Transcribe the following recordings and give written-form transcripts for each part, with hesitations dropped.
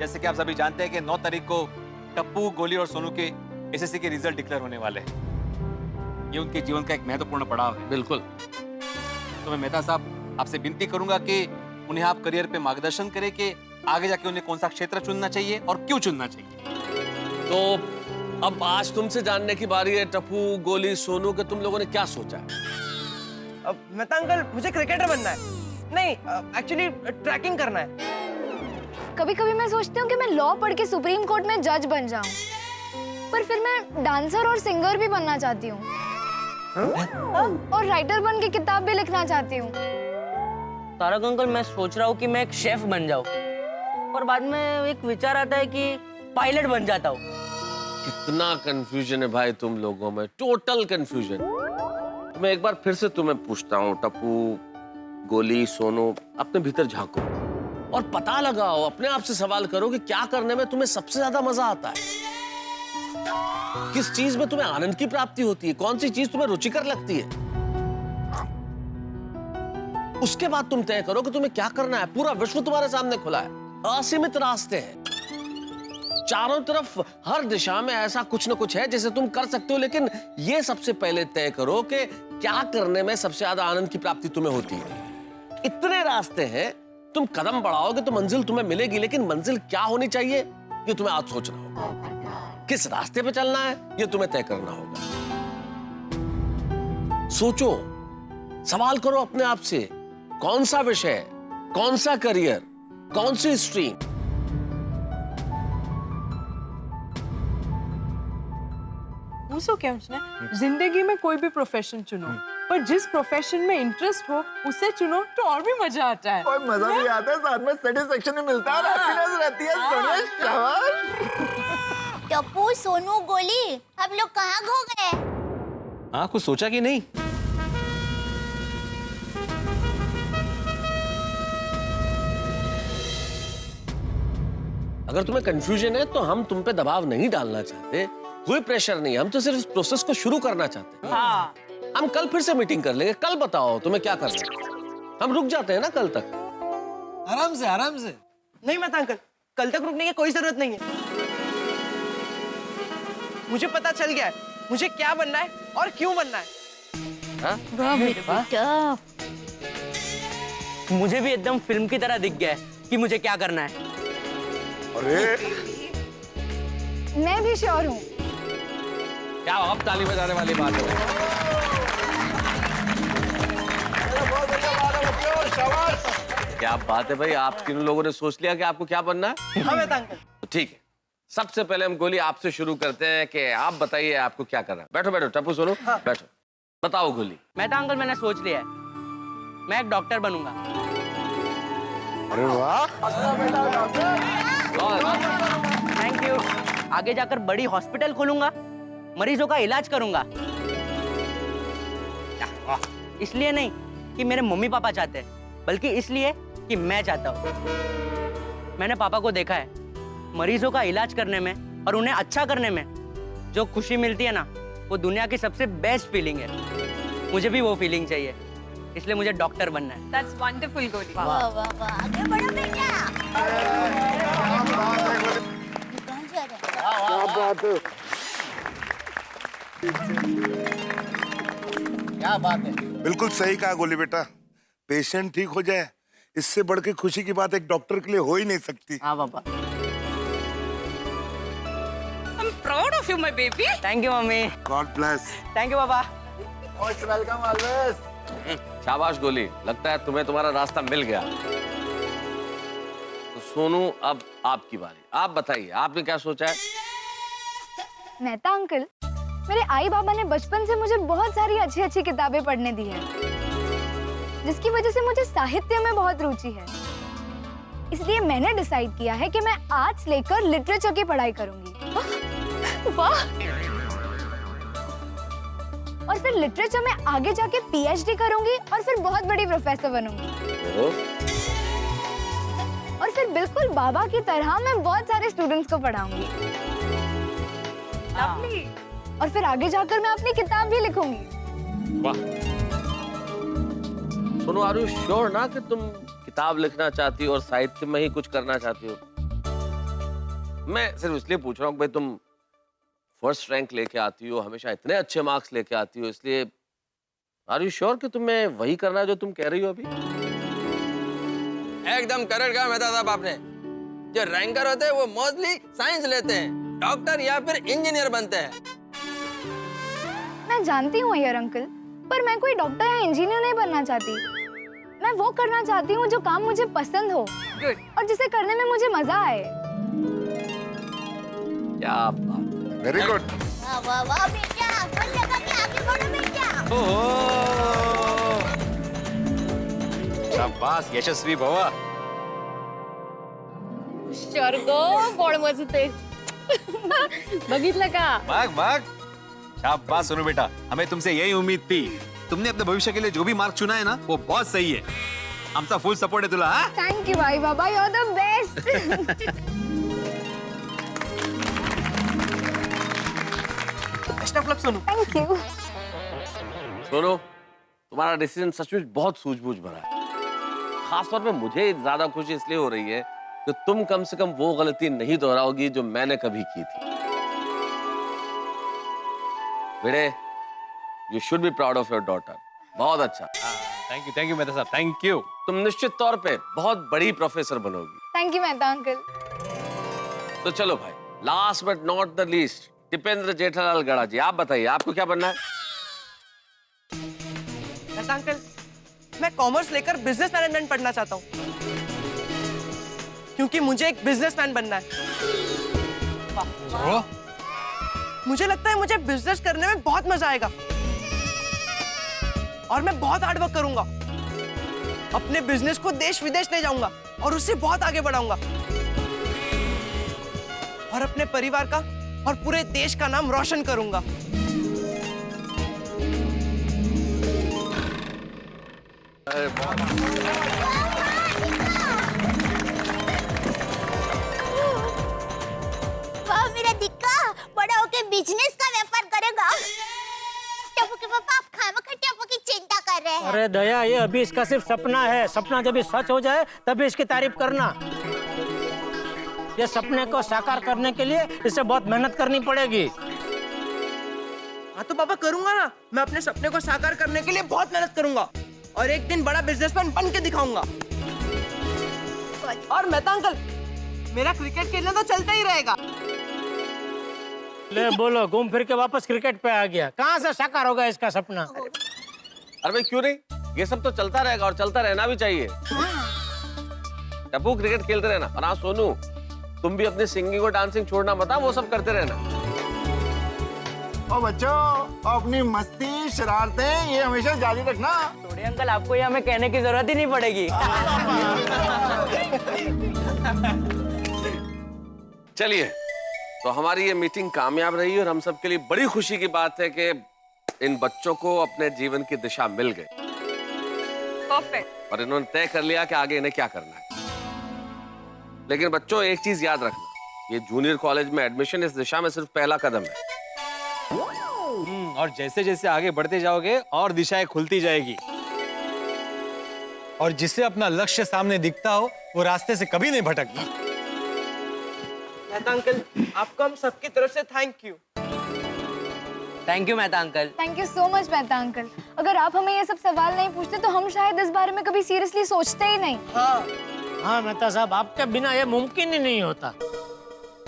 जैसे कि आप सभी जानते हैं कि 9 तारीख को टप्पू, गोली और सोनू के एसएससी के रिजल्ट डिक्लेयर होने वाले हैं। ये उनके जीवन का एक महत्वपूर्ण पड़ाव है। बिल्कुल। तो मैं मेहता साहब आपसे विनती करूंगा कि उन्हें आप करियर पे मार्गदर्शन करें कि आगे जाके उन्हें कौन सा क्षेत्र चुनना चाहिए और क्यों चुनना चाहिए। तो अब आज तुमसे जानने की बारी है टप्पू, गोली, सोनू के तुम लोगों ने क्या सोचा है? मेहता अंकल, मुझे क्रिकेटर बनना है। नहीं, एक्चुअली ट्रैकिंग करना है। कभी कभी मैं सोचती हूँ कि मैं लॉ पढ़ के सुप्रीम कोर्ट में जज बन जाऊं, पर फिर मैं डांसर और सिंगर भी बनना चाहती हूँ और राइटर बन के किताब भी लिखना चाहती हूँ। तारक अंकल, मैं सोच रहा हूँ कि मैं एक शेफ बन जाऊँ, और बाद में एक विचार आता है कि पायलट बन जाता हूँ। कितना कंफ्यूजन है भाई तुम लोगों में, टोटल कंफ्यूजन। मैं एक बार फिर से तुम्हें पूछता हूँ टप्पू, गोली, सोनू, अपने भीतर झांको और पता लगाओ, अपने आप से सवाल करो कि क्या करने में तुम्हें सबसे ज्यादा मजा आता है, किस चीज में तुम्हें आनंद की प्राप्ति होती है, कौन सी चीज तुम्हें रुचिकर लगती है। उसके बाद तुम तय करो कि तुम्हें क्या करना है। पूरा विश्व तुम्हारे सामने खुला है, असीमित रास्ते हैं चारों तरफ, हर दिशा में ऐसा कुछ न कुछ है जिसे तुम कर सकते हो। लेकिन ये सबसे पहले तय करो कि क्या करने में सबसे ज्यादा आनंद की प्राप्ति तुम्हें होती है। इतने रास्ते हैं, तुम कदम बढ़ाओगे तो मंजिल तुम्हें मिलेगी, लेकिन मंजिल क्या होनी चाहिए ये तुम्हें आज सोचना होगा। किस रास्ते पे चलना है ये तुम्हें तय करना होगा। सोचो, सवाल करो अपने आप से, कौन सा विषय, कौन सा करियर, कौन सी स्ट्रीम। पूछो क्या उसने? जिंदगी में कोई भी प्रोफेशन चुनो, पर जिस प्रोफेशन में इंटरेस्ट हो उसे चुनो तो और भी मजा आता है। और मजा भी आता है, साथ में सेटिस्फेक्शन भी मिलता है और हैप्पीनेस रहती है। बढ़िया, शाबाश। टप्पू, सोनू, गोली, आप लोग कहाँ खो गए? हाँ, कुछ सोचा कि नहीं? अगर तुम्हें कंफ्यूजन है तो हम तुम पे दबाव नहीं डालना चाहते, कोई प्रेशर नहीं, हम तो सिर्फ इस प्रोसेस को शुरू करना चाहते हैं। हाँ। हम कल फिर से मीटिंग कर लेंगे, कल बताओ तुम्हें क्या करना है। हम रुक जाते हैं ना कल तक। आराम से, आराम से। नहीं मेहता अंकल, कल तक रुकने की कोई जरूरत नहीं है। मुझे पता चल गया है मुझे क्या बनना है और क्यों बनना है। हाँ? वाह मेरे बेटा। मुझे भी एकदम फिल्म की तरह दिख गया है कि मुझे क्या करना है। अरे मैं भी श्योर हूँ। क्या अब ताली बजाने वाली बात है? क्या बात है भाई, आप तीनों लोगों ने सोच लिया कि आपको क्या बनना है? हाँ मेहता अंकल। तो ठीक है, सबसे पहले हम गोली आपसे शुरू करते हैं कि आप बताइए आपको क्या करना है। बैठो बैठो टप्पू, सोनू बैठो, बताओ गोली। मेहता अंकल, मैंने सोच लिया है, मैं एक डॉक्टर बनूंगा। अरे वाह, थैंक यू। आगे जाकर बड़ी हॉस्पिटल खोलूंगा, मरीजों का इलाज करूंगा। इसलिए नहीं कि मेरे मम्मी पापा चाहते हैं, बल्कि इसलिए कि मैं चाहता हूँ। मैंने पापा को देखा है, मरीजों का इलाज करने में और उन्हें अच्छा करने में जो खुशी मिलती है ना, वो दुनिया की सबसे बेस्ट फीलिंग है। मुझे भी वो फीलिंग चाहिए, इसलिए मुझे डॉक्टर बनना है। That's wonderful, गोली। वाह वाह वाह, आगे बढ़ो बेटा। कहाँ जा रहे हैं? क्या बात है, क्या बात है? बिल्कुल सही कहा गोली बेटा। पेशेंट ठीक हो जाए, इससे बढ़ के खुशी की बात एक डॉक्टर के लिए हो ही नहीं सकती। हाँ पापा। I'm proud of you, my baby. Thank you mummy. God bless. Thank you papa. Most welcome always. शाबाश गोली, लगता है तुम्हें तुम्हारा रास्ता मिल गया। तो सोनू, अब आपकी बारी, आप बताइए आपने क्या सोचा है? मेहता अंकल, मेरे आई बाबा ने बचपन से मुझे बहुत सारी अच्छी अच्छी किताबें पढ़ने दी हैं, जिसकी वजह से मुझे साहित्य में बहुत रुचि है। इसलिए मैंने डिसाइड किया है कि मैं आर्ट्स लेकर लिटरेचर की पढ़ाई करूंगी। वाह! और फिर लिटरेचर में आगे जाके पीएचडी करूंगी और फिर बहुत बड़ी प्रोफेसर बनूंगी। और फिर बिल्कुल बाबा की तरह मैं बहुत सारे स्टूडेंट्स को पढ़ाऊंगी। Lovely. और फिर आगे जाकर मैं अपनी किताब भी लिखूंगी। वाह! सोनू, आर यू श्योर ना कि तुम किताब लिखना चाहती हो और साहित्य में ही कुछ करना चाहती हो? मैं सिर्फ इसलिए पूछ रहा हूँ भाई तुम फर्स्ट रैंक लेके आती हो, हमेशा इतने अच्छे मार्क्स लेके आती हो, इसलिए आर यू श्योर कि तुम्हें वही करना है जो तुम कह रही हो अभी? एकदम करेक्ट कहा मेहता साहब आपने। जो रैंकर होते हैं वो मोस्टली साइंस लेते हैं, डॉक्टर या फिर इंजीनियर बनते हैं। मैं जानती हूँ अय्यर अंकल, पर मैं कोई डॉक्टर या इंजीनियर नहीं बनना चाहती। मैं वो करना चाहती हूँ जो काम मुझे पसंद हो और जिसे करने में मुझे मजा आए। क्या बात, वेरी गुड। वाह वाह वाह बेटा, मन लगा के आगे बढ़ो बेटा। ओहो शाबाश यशस्वी भवा। स्वर्ग गोड मजते बघितलं का? भाग शाबाश सोनू बेटा, हमें तुमसे यही उम्मीद थी। तुमने अपने भविष्य के लिए जो भी मार्ग चुना है ना वो बहुत सही है। आमचा फुल सपोर्ट है तुला। हाँ? थैंक यू भाई बाबा, you are the best. Best of luck Sonu. Thank you. Sonu, तुम्हारा डिसीजन सचमुच बहुत सूझबूझ भरा है। खासतौर पे मुझे ज्यादा खुशी इसलिए हो रही है कि तुम कम से कम वो गलती नहीं दोहराओगी जो मैंने कभी की थी। बेटे, you should be proud of your daughter. बहुत अच्छा। थैंक यू मेहता साहब, थैंक यू। तुम निश्चित तौर पे बहुत बड़ी प्रोफेसर बनोगी। Thank you Mehta uncle. तो चलो भाई, last but not the least, Deependra Jethalal Gada ji, आप बताइए आपको क्या बनना है? मेहता अंकल, मैं कॉमर्स लेकर बिजनेस मैनेजमेंट पढ़ना चाहता हूँ, क्योंकि मुझे एक बिजनेसमैन बनना है। मुझे लगता है मुझे बिजनेस करने में बहुत मजा आएगा और मैं बहुत हार्ड वर्क करूंगा। अपने बिजनेस को देश विदेश ले जाऊंगा और उससे बहुत आगे बढ़ाऊंगा और अपने परिवार का और पूरे देश का नाम रोशन करूंगा। वाह मेरा दिक्का, बड़ा होके बिजनेस का व्यापार करेगा। टप्पू के पापा, आप खामखा टप्पू की चिंता कर रहे हैं। अरे दया, ये अभी इसका सिर्फ सपना है। सपना जब ये सच हो जाए तभी इसकी तारीफ करना। ये सपने को साकार करने के लिए इसे बहुत मेहनत करनी पड़ेगी। हाँ तो पापा करूंगा ना, मैं अपने सपने को साकार करने के लिए बहुत मेहनत करूंगा और एक दिन बड़ा बिजनेसमैन बन के दिखाऊंगा। और मेहता अंकल, मेरा क्रिकेट खेलना तो चलता ही रहेगा। ले बोलो, घूम फिर के वापस क्रिकेट पे आ गया। कहाँ से साकार होगा इसका सपना? अरे भाई क्यों नहीं, ये सब तो चलता रहेगा और चलता रहना भी चाहिए। टप्पू क्रिकेट खेलते रहना, और हाँ सोनू, तुम भी अपनी सिंगिंग और डांसिंग छोड़ना मत, वो सब करते रहना। ओ बच्चों, अपनी मस्ती शरारतें ये हमेशा जारी रखना। थोड़े अंकल, आपको ये हमें कहने की जरूरत ही नहीं पड़ेगी। चलिए, तो हमारी ये मीटिंग कामयाब रही और हम सबके लिए बड़ी खुशी की बात है कि इन बच्चों को अपने जीवन की दिशा मिल गई। परफेक्ट। और इन्होंने तय कर लिया कि आगे इन्हें क्या करना है। लेकिन बच्चों, एक चीज याद रखना, ये जूनियर कॉलेज में एडमिशन इस दिशा में सिर्फ पहला कदम है। और जैसे जैसे आगे बढ़ते जाओगे और दिशाएं खुलती जाएगी। और जिसे अपना लक्ष्य सामने दिखता हो वो रास्ते से कभी नहीं भटकता। मेहता अंकल, आपको हम सबकी तरफ से thank you. Thank you Mehta uncle. Thank you so much Mehta uncle. अगर आप हमें ये सब सवाल नहीं पूछते तो हम शायद इस बारे में कभी सीरियसली सोचते ही नहीं। हाँ मेहता साहब, आपके बिना ये मुमकिन ही नहीं होता।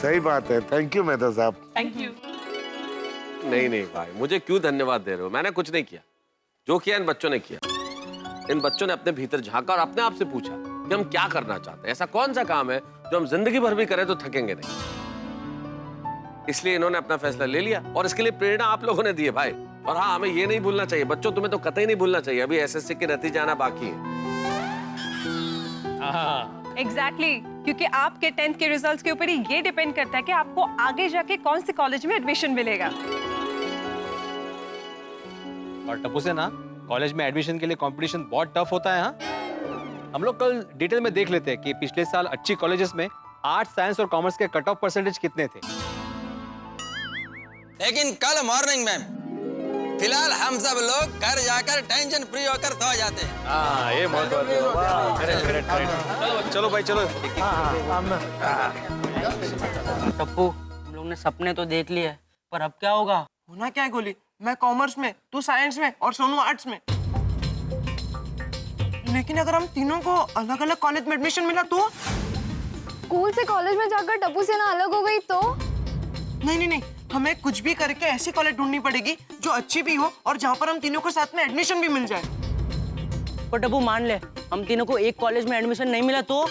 सही बात है, थैंक यू मेहता साहब। Thank you. नहीं नहीं भाई, मुझे क्यों धन्यवाद दे रहे हो? मैंने कुछ नहीं किया, जो किया इन बच्चों ने किया। इन बच्चों ने अपने भीतर झांका और अपने आप से पूछा कि हम क्या करना चाहते हैं। ऐसा कौन सा काम है जो हम जिंदगी भर भी करें तो थकेंगे नहीं। इसलिए इन्होंने अपना फैसला ले लिया और इसके लिए प्रेरणा आप लोगों ने दी है भाई। और हाँ, हमें ये नहीं भूलना चाहिए बच्चों, तुम्हें तो कतई नहीं भूलना चाहिए, अभी एसएससी के नतीजे आना बाकी है। एग्जैक्टली, क्योंकि आपके 10th के रिजल्ट्स के ऊपर ही ये डिपेंड करता है कि आपको आगे जाके कौन से कॉलेज में एडमिशन मिलेगा। और टप्पू से ना, कॉलेज में एडमिशन के लिए कंपटीशन बहुत टफ होता है। हाँ, हम लोग कल डिटेल में देख लेते हैं कि पिछले साल अच्छी कॉलेजेस में आर्ट्स, साइंस और कॉमर्स के कट ऑफ परसेंटेज कितने थे। लेकिन कल मॉर्निंग में फिलहाल हम सब लोग घर जाकर टेंशन फ्री होकर सो जाते हैं। हाँ, ये बहुत चलो भाई चलो। टप्पू, हम लोग ने सपने तो देख लिए, पर अब क्या होगा? होना क्या है गोली, मैं कॉमर्स में, तू साइंस में और सोनू आर्ट्स में। लेकिन अगर हम तीनों को अलग अलग कॉलेज में एडमिशन मिला तो? स्कूल से कॉलेज में जाकर टप्पू से ना अलग हो गई तो? नहीं नहीं नहीं, हमें कुछ भी करके ऐसी कॉलेज ढूंढनी पड़ेगी जो अच्छी भी हो और जहाँ पर हम तीनों को साथ में एडमिशन भी मिल जाए। पर टप्पू मान ले, हम तीनों को एक कॉलेज में एडमिशन नहीं मिला तो?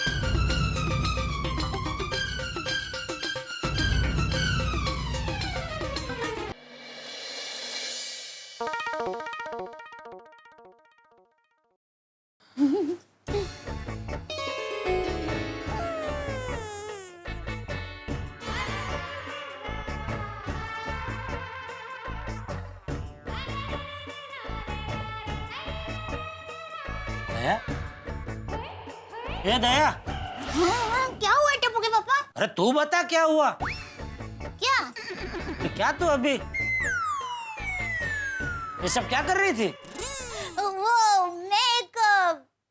दया, ये दया, क्या हुआ टप्पू के पापा? अरे तू बता क्या हुआ? क्या? क्या तू अभी ये सब क्या कर रही थी? वो मैं एक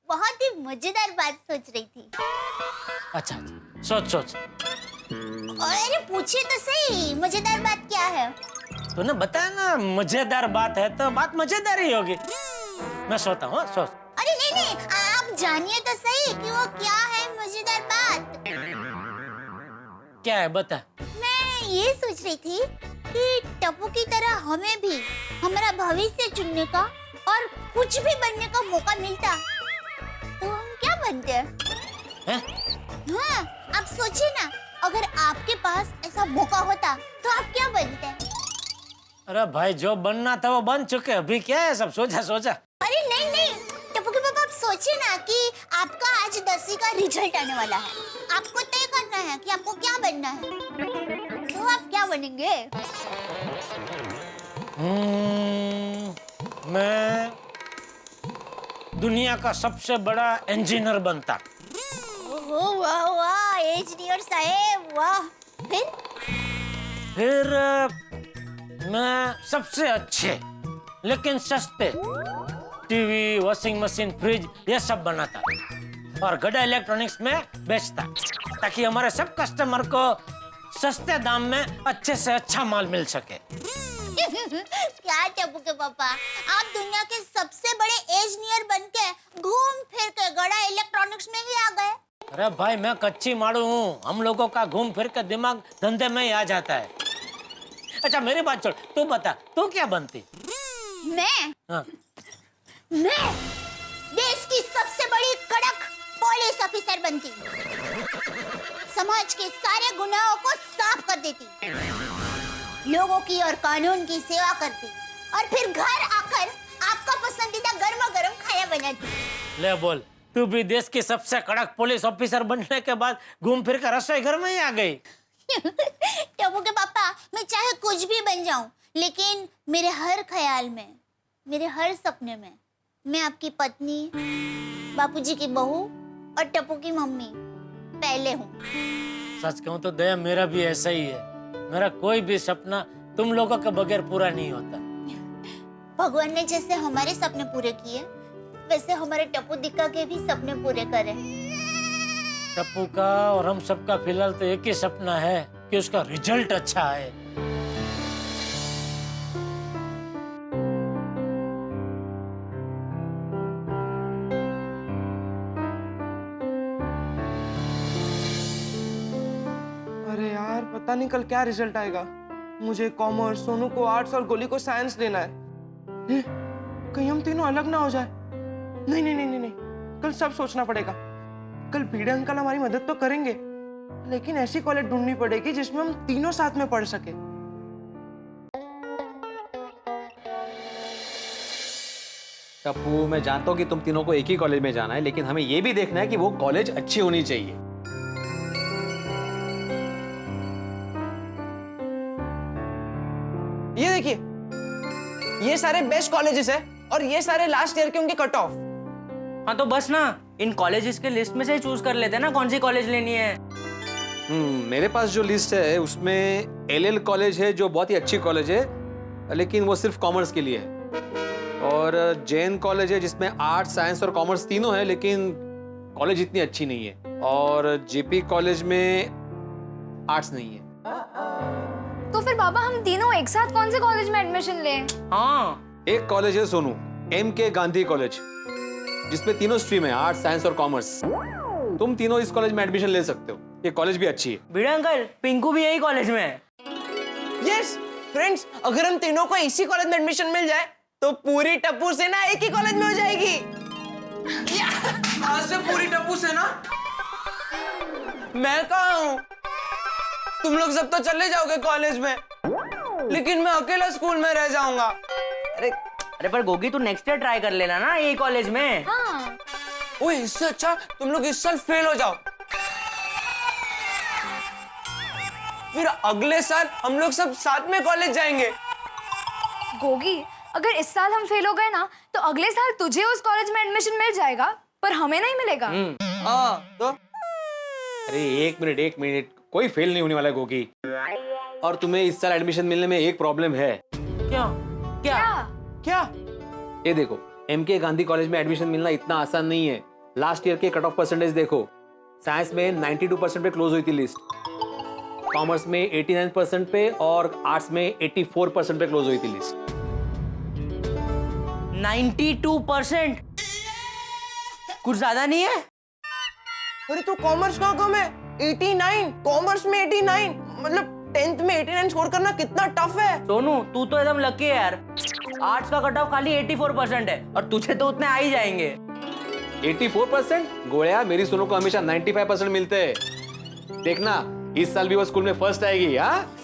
बहुत ही मजेदार बात सोच रही थी। अच्छा, सोच सोच। अरे पूछिए तो सही, मजेदार बात क्या है? तूने बताया ना मजेदार बात है तो बात मजेदार ही होगी। मैं सोता हूँ, सोच। अरे नहीं नहीं, आप जानिए तो सही कि वो क्या है मजेदार बात। क्या है बता। मैं ये सोच रही थी कि टप्पू की तरह हमें भी हमारा भविष्य चुनने का और कुछ भी बनने का मौका मिलता तो हम क्या बनते हैं? हाँ, आप सोचिए ना, अगर आपके पास ऐसा मौका होता तो आप क्या बनते? अरे भाई, जो बनना था वो बन चुके, अभी क्या है सब सोचा सोचा। अरे नहीं नहीं टप्पू के पापा, आप सोचिए ना कि आपका आज 10वीं का रिजल्ट आने वाला है, आपको तय करना है कि आपको क्या बनना है, तो आप क्या बनेंगे? मैं दुनिया का सबसे बड़ा इंजीनियर बनता। ओह वाह वाह, इंजीनियर साहब वाह। फिर मैं सबसे अच्छे लेकिन सस्ते टीवी, वॉशिंग मशीन, फ्रिज ये सब बनाता और गड़ा इलेक्ट्रॉनिक्स में बेचता ताकि हमारे सब कस्टमर को सस्ते दाम में अच्छे से अच्छा माल मिल सके। क्या टप्पू के पापा, आप दुनिया के सबसे बड़े इंजीनियर बनके घूम फिर के गड़ा इलेक्ट्रॉनिक्स में ही आ गए। अरे भाई, मैं कच्ची मारू हूँ, हम लोगों का घूम फिर के दिमाग धंधे में ही आ जाता है। अच्छा मेरी बात छोड़, तू बता तू क्या बनती? मैं हाँ। मैं देश की सबसे बड़ी कड़क पुलिस ऑफिसर बनती, समाज के सारे गुनाहों को साफ कर देती, लोगों की और कानून की सेवा करती और फिर घर आकर आपका पसंदीदा गर्मा गर्म खाना बनाती। ले बोल, तू भी देश की सबसे कड़क पुलिस ऑफिसर बनने के बाद घूम फिर कर रसोई घर में ही आ गई। टप्पू के पापा, मैं चाहे कुछ भी बन जाऊं, लेकिन मेरे हर ख्याल में, मेरे हर सपने में मैं आपकी पत्नी, बापूजी की बहू और टप्पू की मम्मी पहले हूँ। सच कहूँ तो दया, मेरा भी ऐसा ही है। मेरा कोई भी सपना तुम लोगों के बगैर पूरा नहीं होता। भगवान ने जैसे हमारे सपने पूरे किए, वैसे हमारे टप्पू दिक्का के भी सपने पूरे करे। टप्पू का और हम सबका फिलहाल तो एक ही सपना है कि उसका रिजल्ट अच्छा है। अरे यार, पता नहीं कल क्या रिजल्ट आएगा। मुझे कॉमर्स, सोनू को आर्ट्स और गोली को साइंस लेना है। कहीं हम तीनों अलग ना हो जाए। नहीं नहीं नहीं नहीं नहीं, कल सब सोचना पड़ेगा। कल भिड़े अंकल हमारी मदद तो करेंगे, लेकिन ऐसी कॉलेज ढूंढनी पड़ेगी जिसमें हम तीनों साथ में पढ़ सके। टप्पू, मैं जानता हूँ कि तुम तीनों को एक ही कॉलेज में जाना है, लेकिन हमें ये भी देखना है कि वो कॉलेज अच्छी होनी चाहिए। ये देखिए, ये सारे बेस्ट कॉलेजेस है और ये सारे लास्ट ईयर के उनके कट ऑफ। हाँ तो बस ना, इन कॉलेजेस के लिस्ट में से ही चूज कर लेते हैं ना कौन सी कॉलेज लेनी है। मेरे पास जो लिस्ट है उसमें एलएल कॉलेज है जो बहुत ही अच्छी कॉलेज है, लेकिन वो सिर्फ कॉमर्स के लिए है। और जैन कॉलेज है जिसमें आर्ट्स, साइंस और कॉमर्स तीनों है, लेकिन कॉलेज इतनी अच्छी नहीं है। और जेपी कॉलेज में आर्ट्स नहीं है। तो फिर बाबा हम तीनों एक साथ कौन से कॉलेज में एडमिशन लें? हाँ एक कॉलेज है सोनू, M.K. गांधी कॉलेज, जिसमें तीनों स्ट्रीम है, आर्ट्स, साइंस और कॉमर्स। तुम तीनों इस कॉलेज में एडमिशन ले सकते हो, ये कॉलेज भी अच्छी है। भिड़े अंकल, पिंकू भी यही कॉलेज में है। यस फ्रेंड्स, अगर हम तीनों को इसी कॉलेज में एडमिशन मिल जाए तो पूरी टप्पू सेना एक ही कॉलेज में हो जाएगी। आज से पूरी टप्पू से ना, मैं कहा हूँ, तुम लोग सब तो चले जाओगे कॉलेज में, लेकिन मैं अकेला स्कूल में रह जाऊंगा। अरे पर गोगी तू नेक्स्ट ईयर ट्राई कर लेना ना यही कॉलेज में। हाँ। ओए इससे अच्छा तुम लोग इस साल फेल हो जाओ, फिर अगले साल हम लोग सब साथ में कॉलेज जाएंगे। गोगी, अगर इस साल हम फेल हो गए ना तो अगले साल तुझे उस कॉलेज में एडमिशन मिल जाएगा पर हमें नहीं मिलेगा। हाँ तो अरे एक मिनट, कोई फेल नहीं होने वाला है गोगी। और तुम्हें इस साल एडमिशन मिलने में एक प्रॉब्लम है। क्या क्या क्या? ये देखो, M.K. गांधी कॉलेज में एडमिशन मिलना इतना आसान नहीं है। लास्ट ईयर के कट ऑफ परसेंटेज देखो, साइंस में 92% पे क्लोज हुई थी लिस्ट, कॉमर्स में 89% पे और आर्ट्स में 84% पे क्लोज हुई थी लिस्ट। 92%? कुछ ज्यादा नहीं है? अरे तो कॉमर्स का कम है 89, कॉमर्स में 89, मतलब 10th में 89 स्कोर करना कितना टफ है। सोनू तू तो एकदम लकी है यार, आर्ट्स का कट ऑफ खाली 84% है और तुझे तो उतने आ ही जाएंगे। 84%? गोया, मेरी सोनू को हमेशा 95% मिलते हैं। देखना इस साल भी वो स्कूल में फर्स्ट आएगी। हाँ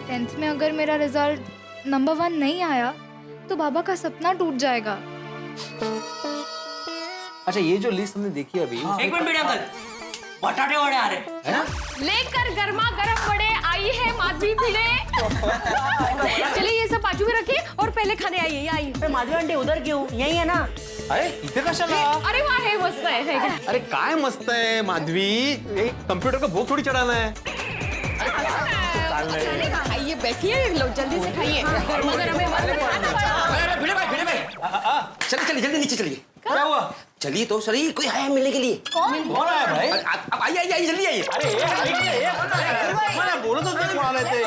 10th में अगर मेरा रिजल्ट नंबर 1 नहीं आया तो बाबा का सपना टूट जाएगा। अच्छा, ये जो लिस्ट हमने देखी अभी, एक मिनट भिड़े अंकल, बटाटे वड़े आ रहे हैं। लेकर गर्मा गर्म बड़े आई है माधवी भिड़े। चलिए ये सब बाजू में रखिए और पहले खाने आइए। आइए। माधवी आंटी उधर क्यों? यही है ना? अरे इथे कशाला? अरे वाह है, मस्त है। अरे काय मस्त है माधवी, कंप्यूटर को भूख थोड़ी चढ़ाना है। खाइए, बैठिए, लो जल्दी से खाइए। गर्मा गर्म है, मस्त खाना। भिड़े भाई चलिए जल्दी नीचे चलिए। क्या हुआ? चलिए तो सही, कोई आया मिलने के लिए। कौन आया भाई? अब आइए जल्दी आइए। अरे बोलो तो कौन आ रहे थे?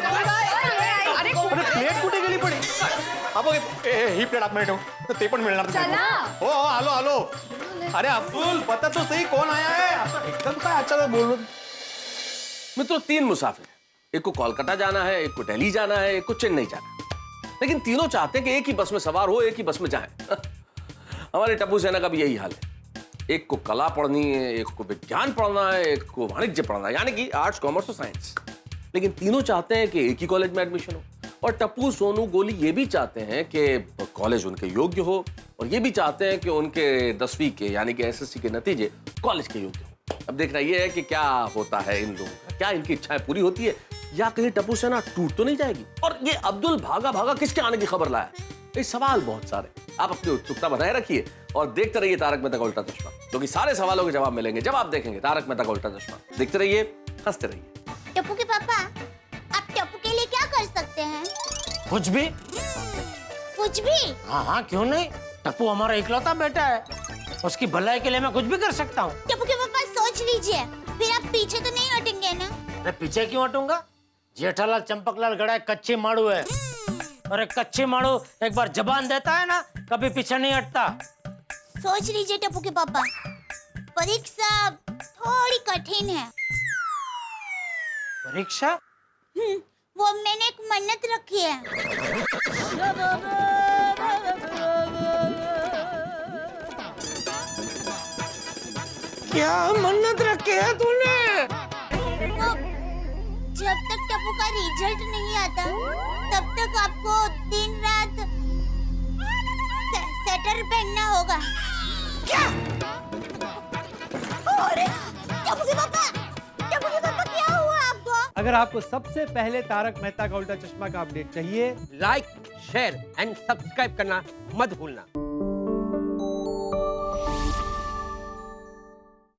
अरे प्लेट कुठे गेली पण? ही प्लेट आप मिळतो ते पण मिळणार चला। हो आलो। अरे अब्दुल, पता तो सही कौन आया है? एकदम काय अचानक बोल रहे? मित्रों 3 मुसाफिर, एक को कोलकाता जाना है, एक को दिल्ली जाना है, एक को चेन्नई जाना है, लेकिन तीनों चाहते हैं कि एक ही बस में सवार हो, एक ही बस में जाएं। हमारे टप्पू सेना का भी यही हाल है। एक को कला पढ़नी है, एक को विज्ञान पढ़ना है, एक को वाणिज्य पढ़ना है, यानी कि आर्ट्स, कॉमर्स और साइंस। लेकिन तीनों चाहते हैं कि एक ही कॉलेज में एडमिशन हो, और टप्पू, सोनू, गोली ये भी चाहते हैं कि कॉलेज उनके योग्य हो, और ये भी चाहते हैं कि उनके 10वीं के यानी कि SSC के नतीजे कॉलेज के योग्य हो। अब देखना ये है कि क्या होता है इन लोगों का, क्या इनकी इच्छाएं पूरी होती है या कहीं टप्पू सेना टूट तो नहीं जाएगी। और ये अब्दुल भागा किसके आने की खबर लाया? ये सवाल बहुत सारे, आप अपनी उत्सुकता बनाए रखिए और देखते रहिए तारक मेहता का उल्टा चश्मा, क्योंकि सारे सवालों के जवाब मिलेंगे जब आप देखेंगे तारक मेहता का उल्टा चश्मा। देखते रहिए, हंसते रहिए। टप्पू के पापा, आप टप्पू के लिए क्या कर सकते हैं? कुछ भी। कुछ भी? हाँ, क्यों नहीं? टप्पू हमारा इकलौता बेटा है, उसकी भलाई के लिए मैं कुछ भी कर सकता हूँ। टप्पू के पापा सोच लीजिए, फिर आप पीछे तो नहीं हटेंगे ना? अरे पीछे क्यों हटूंगा? जेठालाल चंपकलाल गड़ा कच्चे माड़ू है, और एक कच्चे माड़ू एक बार जबान देता है ना, कभी पीछे नहीं हटता। सोच लीजिए टप्पू के पापा, परीक्षा थोड़ी कठिन है। परीक्षा? वो मैंने एक मन्नत रखी है। क्या मन्नत रखी है तूने? जब तक टप्पू का रिजल्ट नहीं आता तब तक आपको दिन रात स्वेटर पहनना होगा। क्या? अरे टप्पू के पापा क्या हुआ आपको? अगर आपको सबसे पहले तारक मेहता का उल्टा चश्मा का अपडेट चाहिए, लाइक, शेयर एंड सब्सक्राइब करना मत भूलना।